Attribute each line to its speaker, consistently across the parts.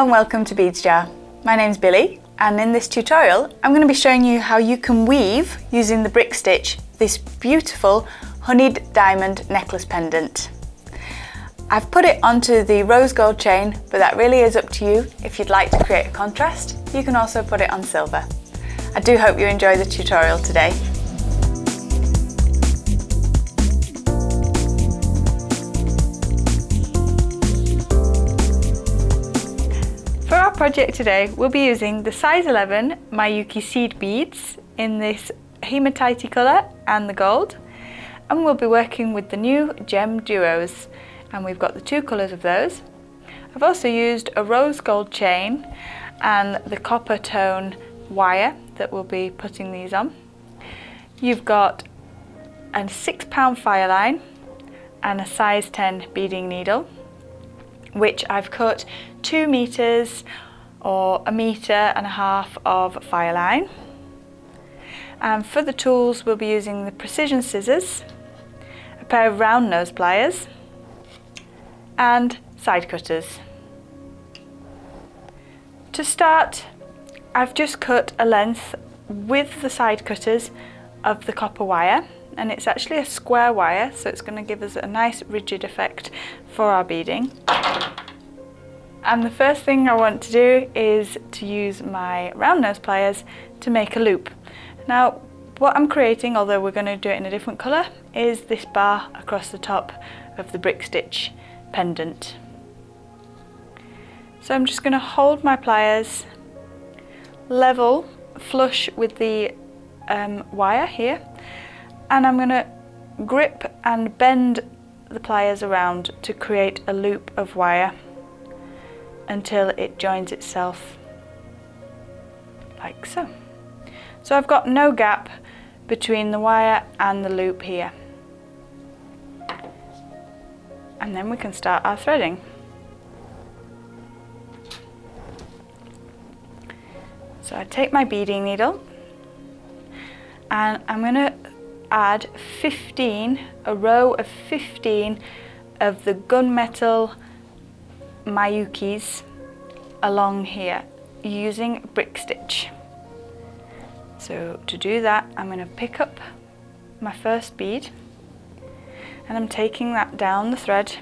Speaker 1: and welcome to Beads Jar. My name's Billy, and in this tutorial I'm going to be showing you how you can weave using the brick stitch this beautiful honeyed diamond necklace pendant. I've put it onto the rose gold chain, but that really is up to you. If you'd like to create a contrast, you can also put it on silver. I do hope you enjoy the tutorial today. For our project today, we'll be using the size 11 Miyuki seed beads in this Hematite colour and the gold, and we'll be working with the new GemDuos, and we've got the two colours of those. I've also used a rose gold chain and the copper tone wire that we'll be putting these on. You've got a 6-pound Fireline and a size 10 beading needle, which I've cut 2 meters or 1.5 meters of Fireline. And for the tools, we'll be using the precision scissors, a pair of round nose pliers, and side cutters. To start, I've just cut a length with the side cutters of the copper wire, and it's actually a square wire, so it's going to give us a nice rigid effect for our beading. And the first thing I want to do is to use my round nose pliers to make a loop. Now, what I'm creating, although we're going to do it in a different colour, is this bar across the top of the brick stitch pendant. So I'm just going to hold my pliers level, flush with the wire here, and I'm going to grip and bend the pliers around to create a loop of wire until it joins itself like so. So I've got no gap between the wire and the loop here. And then we can start our threading. So I take my beading needle and I'm going to add 15, a row of 15 of the gunmetal Miyukis along here using brick stitch. So to do that, I'm going to pick up my first bead and I'm taking that down the thread.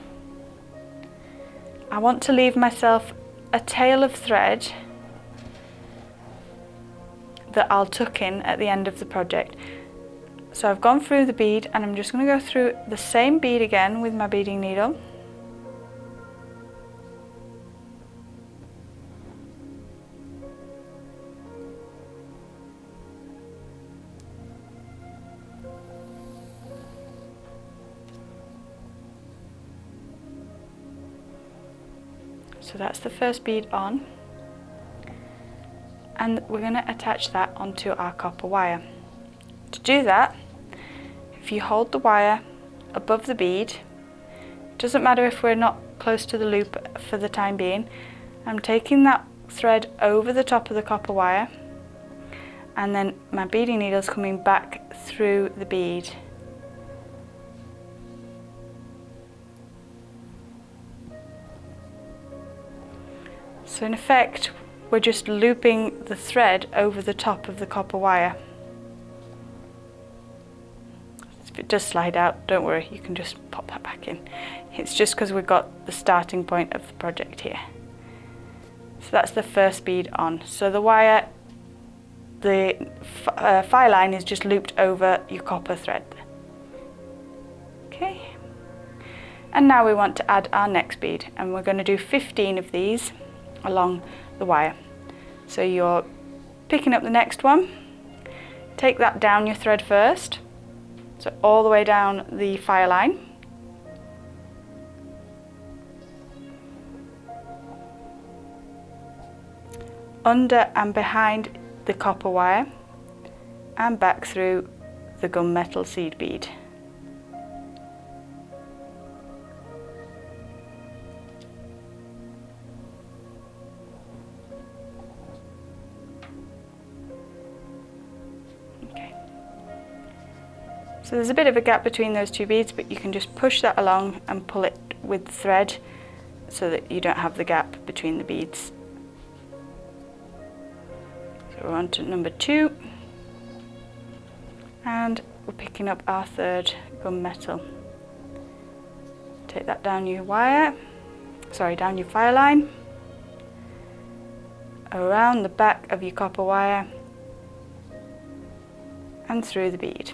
Speaker 1: I want to leave myself a tail of thread that I'll tuck in at the end of the project. So I've gone through the bead and I'm just going to go through the same bead again with my beading needle. So that's the first bead on, and we're going to attach that onto our copper wire. To do that, if you hold the wire above the bead, it doesn't matter if we're not close to the loop for the time being, I'm taking that thread over the top of the copper wire, and then my beading needle is coming back through the bead. So in effect, we're just looping the thread over the top of the copper wire. If it does slide out, don't worry, you can just pop that back in. It's just because we've got the starting point of the project here. So that's the first bead on. So the wire, the Fireline is just looped over your copper thread. Okay. And now we want to add our next bead, and we're going to do 15 of these along the wire. So you're picking up the next one, take that down your thread first, so all the way down the Fireline, under and behind the copper wire, and back through the gunmetal seed bead. So there's a bit of a gap between those two beads, but you can just push that along and pull it with the thread so that you don't have the gap between the beads So we're on to number 2, and we're picking up our 3rd gunmetal. Take that down your wire, down your fire line, around the back of your copper wire, and through the bead.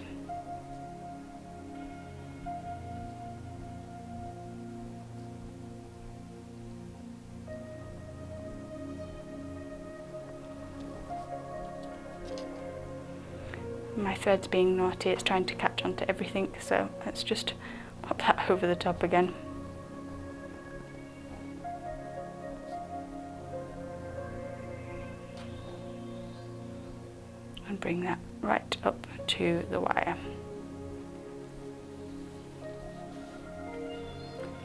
Speaker 1: My thread's being naughty, it's trying to catch onto everything, so let's just pop that over the top again. And bring that right up to the wire.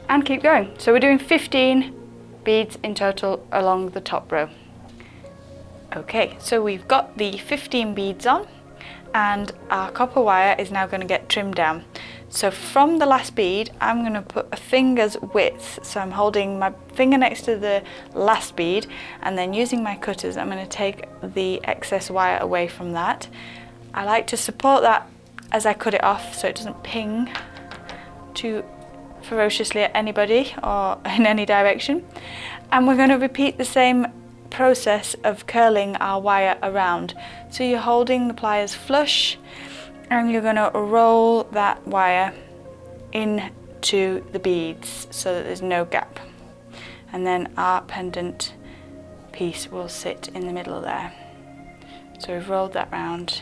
Speaker 1: And keep going. So we're doing 15 beads in total along the top row. Okay, so we've got the 15 beads on, and our copper wire is now going to get trimmed down. So from the last bead, I'm going to put a finger's width. So I'm holding my finger next to the last bead, and then using my cutters, I'm going to take the excess wire away from that. I like to support that as I cut it off so it doesn't ping too ferociously at anybody or in any direction. And we're going to repeat the same process of curling our wire around. So you're holding the pliers flush, and you're going to roll that wire into the beads so that there's no gap, and then our pendant piece will sit in the middle there. So we've rolled that round,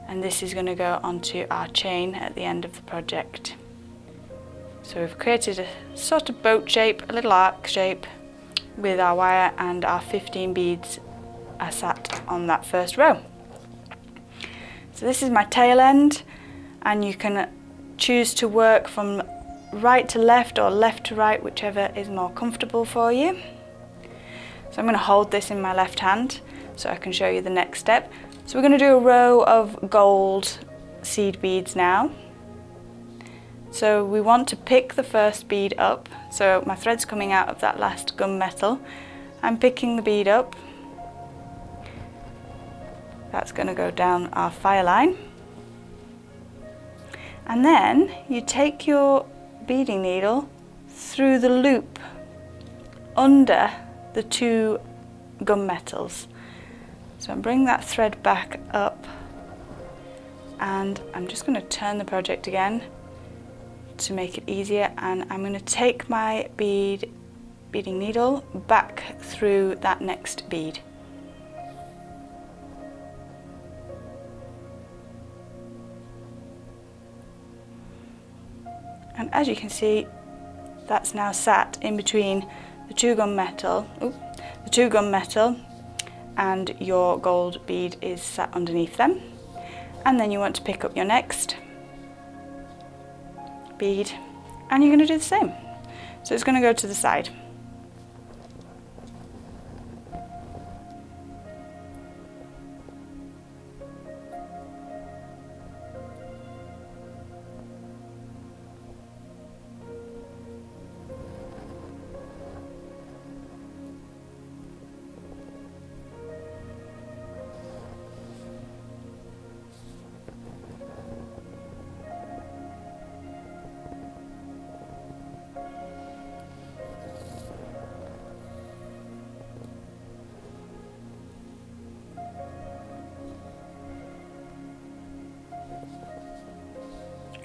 Speaker 1: and this is going to go onto our chain at the end of the project. So we've created a sort of boat shape, a little arc shape with our wire, and our 15 beads are sat on that first row. So this is my tail end, and you can choose to work from right to left or left to right, whichever is more comfortable for you. So I'm going to hold this in my left hand so I can show you the next step. So we're going to do a row of gold seed beads now. So we want to pick the first bead up. So my thread's coming out of that last gunmetal. I'm picking the bead up. That's going to go down our fire line. And then you take your beading needle through the loop under the 2 gunmetals. So I'm bringing that thread back up, and I'm just going to turn the project again to make it easier, and I'm going to take my beading needle back through that next bead. And as you can see, that's now sat in between the 2 gunmetal, and your gold bead is sat underneath them. And then you want to pick up your next bead, and you're going to do the same. So it's going to go to the side.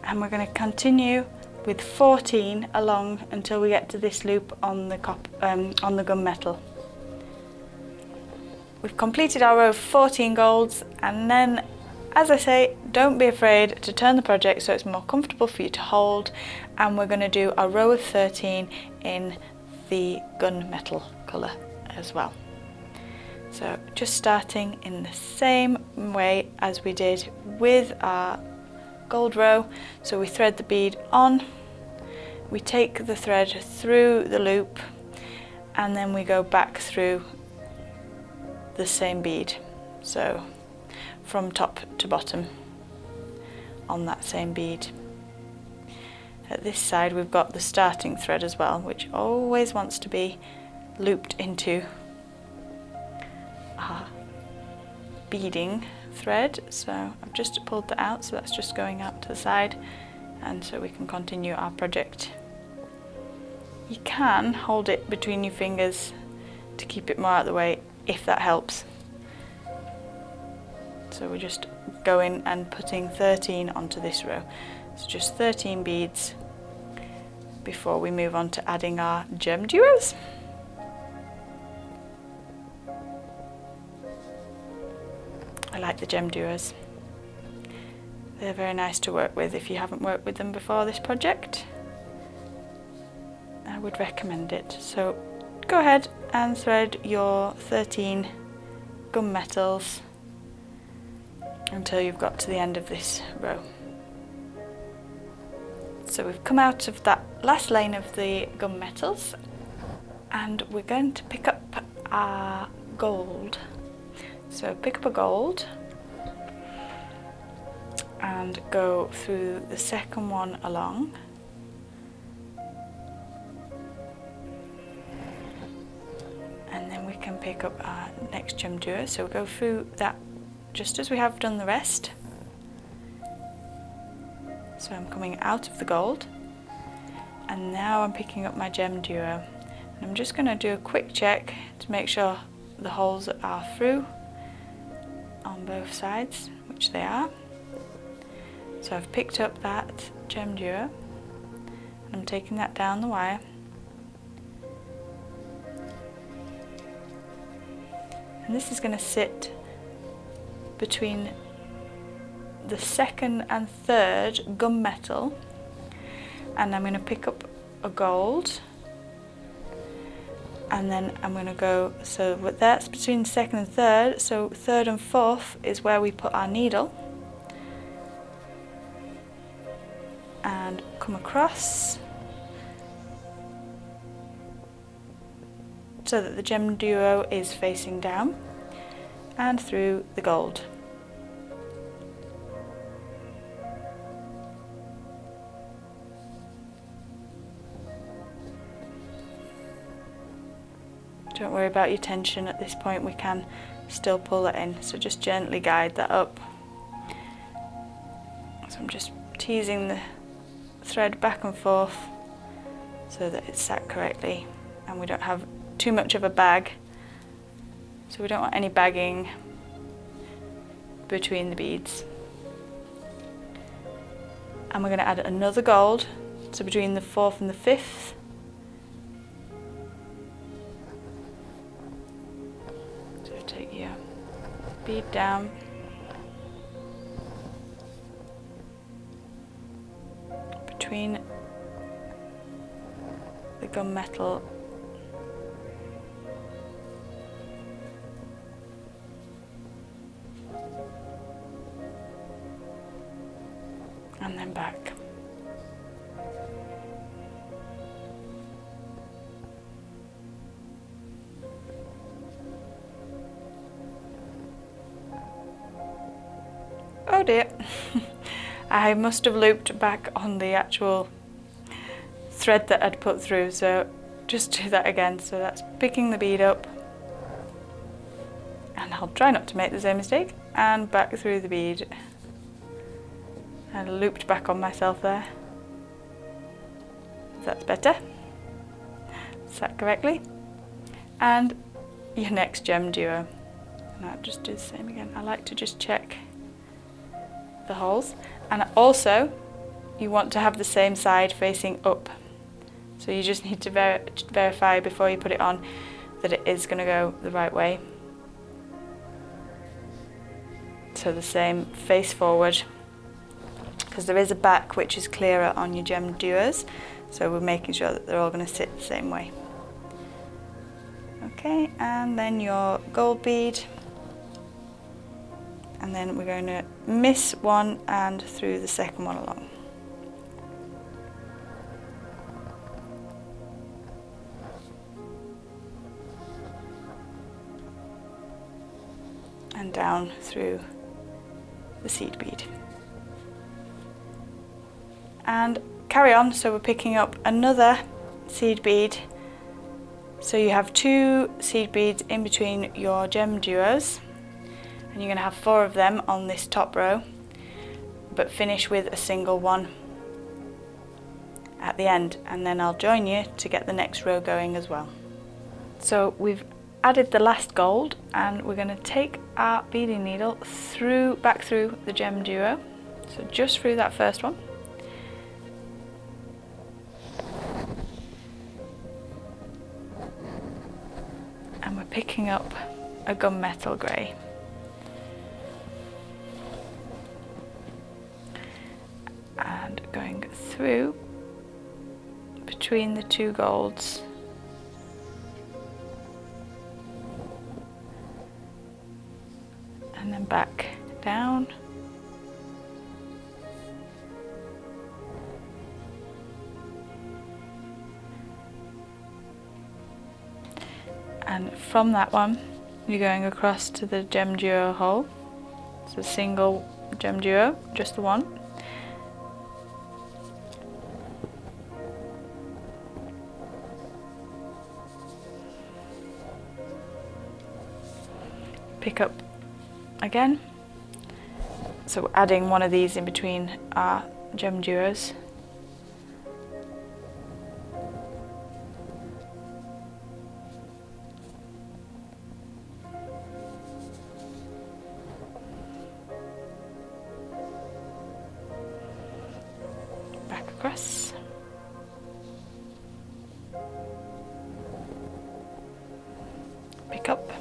Speaker 1: And we're going to continue with 14 along until we get to this loop on the gunmetal. We've completed our row of 14 golds, and then, as I say, don't be afraid to turn the project so it's more comfortable for you to hold, and we're going to do a row of 13 in the gunmetal colour as well. So just starting in the same way as we did with our gold row. So we thread the bead on, we take the thread through the loop, and then we go back through the same bead, so from top to bottom on that same bead. At this side we've got the starting thread as well, which always wants to be looped into our beading thread, so I've just pulled that out, so that's just going out to the side, and so we can continue our project. You can hold it between your fingers to keep it more out of the way if that helps. So we're just going and putting 13 onto this row. So just 13 beads before we move on to adding our GemDuos. I like the GemDuos. They're very nice to work with. If you haven't worked with them before this project, I would recommend it. So go ahead and thread your 13 gunmetals until you've got to the end of this row. So we've come out of that last lane of the gunmetals, and we're going to pick up our gold. So pick up a gold and go through the second one along. And then we can pick up our next GemDuo. So we'll go through that just as we have done the rest. So I'm coming out of the gold, and now I'm picking up my GemDuo. And I'm just going to do a quick check to make sure the holes are through on both sides, which they are. So I've picked up that GemDuo, and I'm taking that down the wire. And this is going to sit between the second and third gunmetal, and I'm going to pick up a gold, and then I'm going to go, so that's between second and third, so third and fourth is where we put our needle, and come across so that the GemDuo is facing down and through the gold. Don't worry about your tension at this point, we can still pull that in, so just gently guide that up. So I'm just teasing the thread back and forth so that it's sat correctly and we don't have too much of a bag, so we don't want any bagging between the beads. And we're going to add another gold, so between the fourth and the fifth. So take your bead down, between the gunmetal and then back. Oh dear, I must have looped back on the actual thread that I'd put through, so just do that again. So that's picking the bead up, and I'll try not to make the same mistake, and back through the bead. I looped back on myself there. That's better. Sat correctly. And your next GemDuo. And I'll just do the same again. I like to just check the holes. And also, you want to have the same side facing up. So you just need to verify before you put it on that it is going to go the right way. So the same face forward, because there is a back which is clearer on your GemDuos, so we're making sure that they're all going to sit the same way. Okay, and then your gold bead, and then we're going to miss one and through the second one along. And down through the seed bead. And carry on, so we're picking up another seed bead. So you have two seed beads in between your GemDuos, and you're going to have 4 of them on this top row, but finish with a single one at the end, and then I'll join you to get the next row going as well. So we've added the last gold, and we're going to take our beading needle back through the GemDuo, so just through that first one. And we're picking up a gunmetal grey. And going through between the 2 golds. And then back down. And from that one, you're going across to the GemDuo hole. It's a single GemDuo, just the one. Pick up again, so we're adding one of these in between our GemDuos. Back across. Pick up.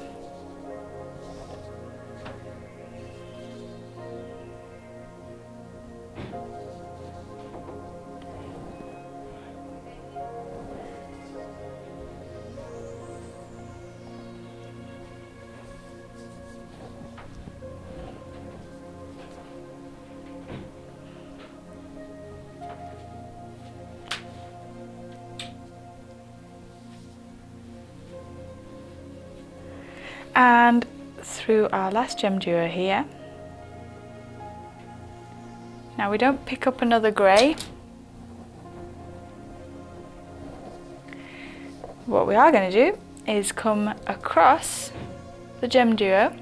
Speaker 1: And through our last GemDuo here. Now we don't pick up another grey. What we are going to do is come across the GemDuo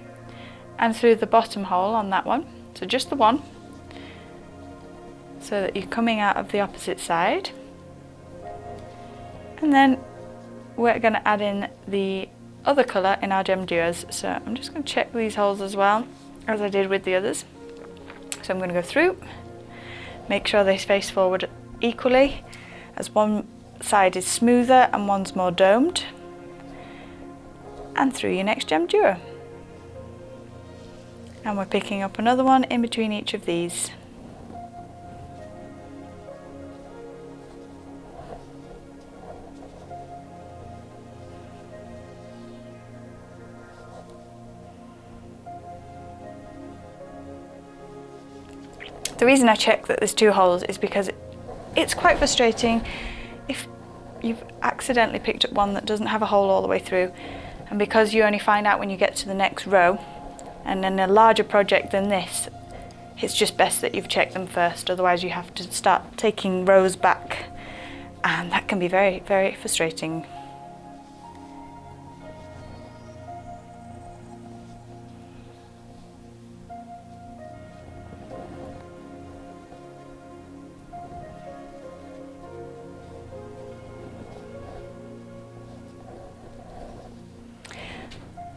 Speaker 1: and through the bottom hole on that one, so just the one, so that you're coming out of the opposite side. And then we're going to add in the other colour in our GemDuos, so I'm just going to check these holes as well as I did with the others. So I'm going to go through, make sure they face forward equally, as one side is smoother and one's more domed, and through your next GemDuo. And we're picking up another one in between each of these. The reason I check that there's 2 holes is because it's quite frustrating if you've accidentally picked up one that doesn't have a hole all the way through, and because you only find out when you get to the next row, and in a larger project than this, it's just best that you've checked them first, otherwise you have to start taking rows back, and that can be very, very frustrating.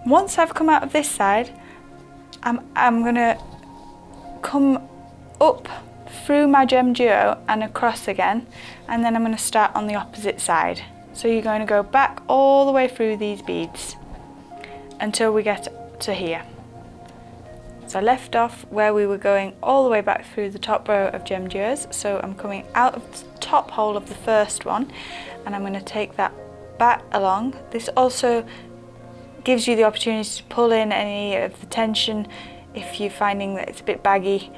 Speaker 1: Once I've come out of this side, I'm going to come up through my GemDuo and across again, and then I'm going to start on the opposite side. So you're going to go back all the way through these beads until we get to here. So I left off where we were going all the way back through the top row of GemDuos, so I'm coming out of the top hole of the first one, and I'm going to take that back along. This also gives you the opportunity to pull in any of the tension if you're finding that it's a bit baggy,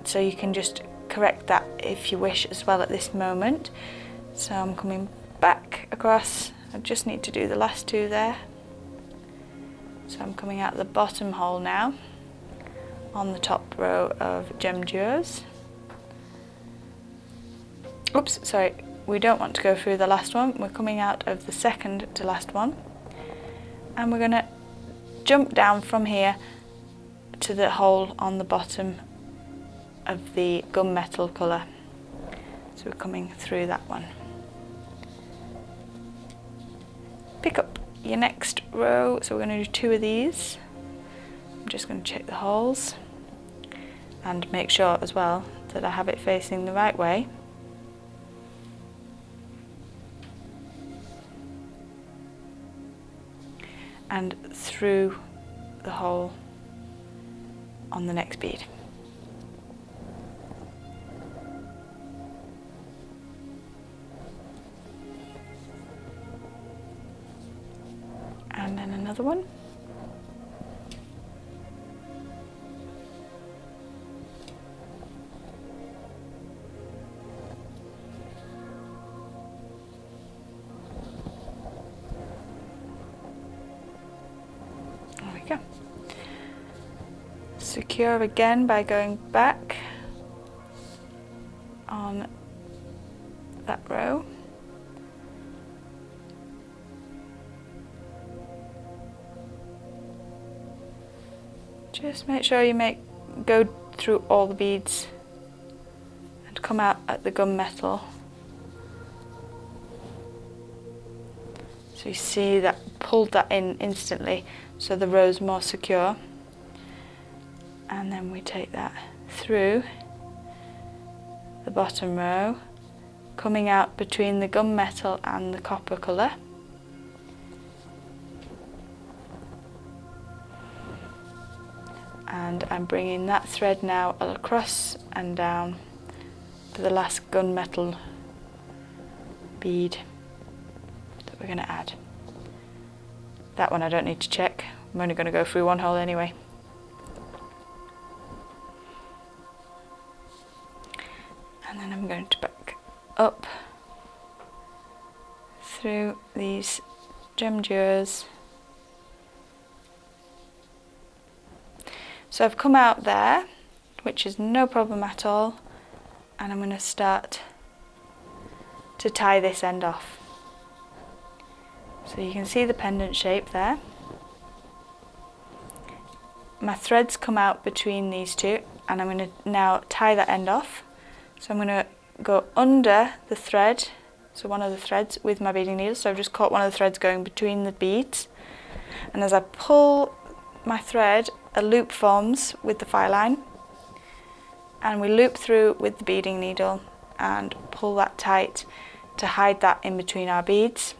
Speaker 1: so you can just correct that if you wish as well at this moment. So I'm coming back across. I just need to do the last 2 there. So I'm coming out the bottom hole now on the top row of GemDuos. Oops, sorry, we don't want to go through the last one. We're coming out of the second to last one. And we're going to jump down from here to the hole on the bottom of the gunmetal colour. So we're coming through that one. Pick up your next row, so we're going to do 2 of these. I'm just going to check the holes and make sure as well that I have it facing the right way. And through the hole on the next bead. And then another one. There we go. Secure again by going back on that row. Just make sure you go through all the beads and come out at the gunmetal. So you see that pulled that in instantly, so the row's more secure. And then we take that through the bottom row, coming out between the gunmetal and the copper colour. And I'm bringing that thread now across and down to the last gunmetal bead that we're going to add. That one I don't need to check, I'm only going to go through one hole anyway. And then I'm going to back up through these GemDuos. So I've come out there, which is no problem at all, and I'm going to start to tie this end off. So you can see the pendant shape there. My threads come out between these two, and I'm going to now tie that end off. So I'm going to go under the thread, so one of the threads with my beading needle. So I've just caught one of the threads going between the beads, and as I pull my thread, a loop forms with the Fireline, and we loop through with the beading needle and pull that tight to hide that in between our beads,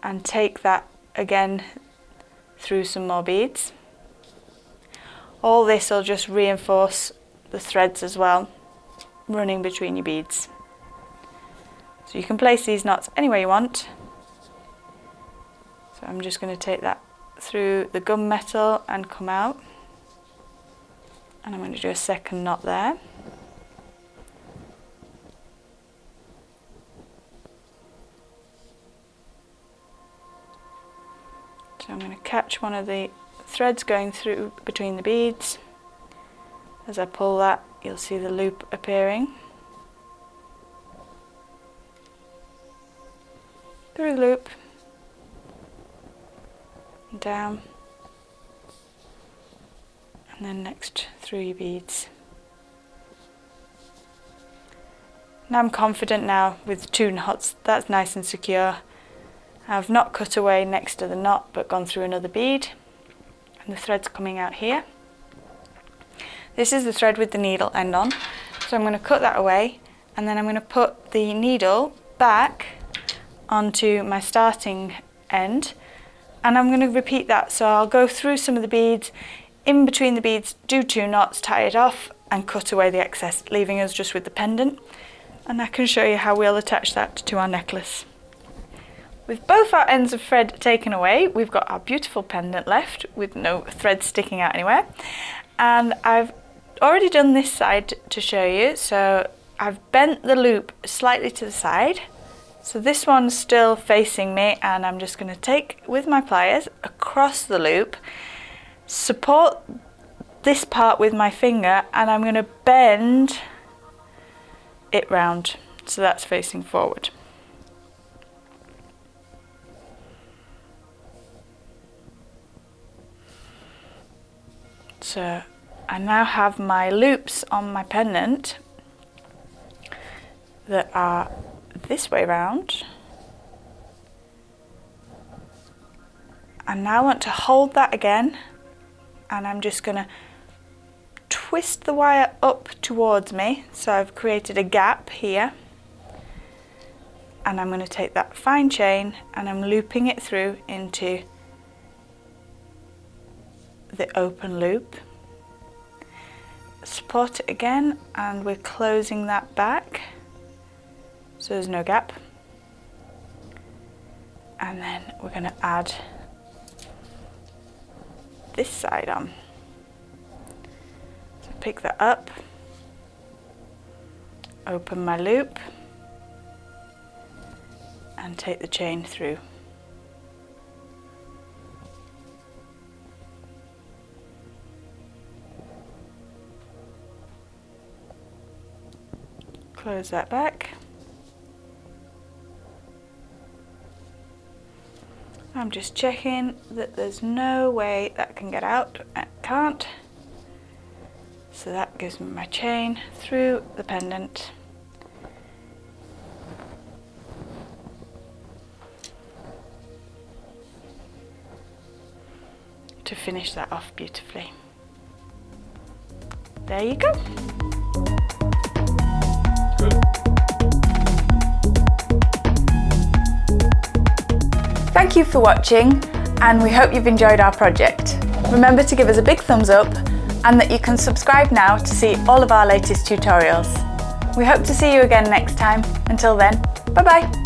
Speaker 1: and take that again through some more beads. All this will just reinforce the threads as well, running between your beads. So you can place these knots anywhere you want. So I'm just going to take that through the gunmetal and come out, and I'm going to do a second knot there. So I'm going to catch one of the threads going through between the beads. As I pull that, you'll see the loop appearing. Through the loop, down, and then next through your beads. Now I'm confident now with 2 knots, that's nice and secure. I've not cut away next to the knot but gone through another bead, and the thread's coming out here. This is the thread with the needle end on, so I'm going to cut that away, and then I'm going to put the needle back onto my starting end, and I'm going to repeat that. So I'll go through some of the beads, in between the beads do 2 knots, tie it off and cut away the excess, leaving us just with the pendant, and I can show you how we'll attach that to our necklace. With both our ends of thread taken away, we've got our beautiful pendant left with no thread sticking out anywhere, and I've already done this side to show you. So I've bent the loop slightly to the side, so this one's still facing me, and I'm just going to take with my pliers across the loop, support this part with my finger, and I'm going to bend it round so that's facing forward. So I now have my loops on my pendant that are this way round. I now want to hold that again, and I'm just going to twist the wire up towards me, so I've created a gap here, and I'm going to take that fine chain and I'm looping it through into the open loop. Support it again, and we're closing that back so there's no gap, and then we're going to add this side on. So pick that up, open my loop, and take the chain through. Close that back. I'm just checking that there's no way that can get out. It can't. So that gives me my chain through the pendant. To finish that off beautifully. There you go. Thank you for watching, and we hope you've enjoyed our project. Remember to give us a big thumbs up, and that you can subscribe now to see all of our latest tutorials. We hope to see you again next time. Until then, bye bye.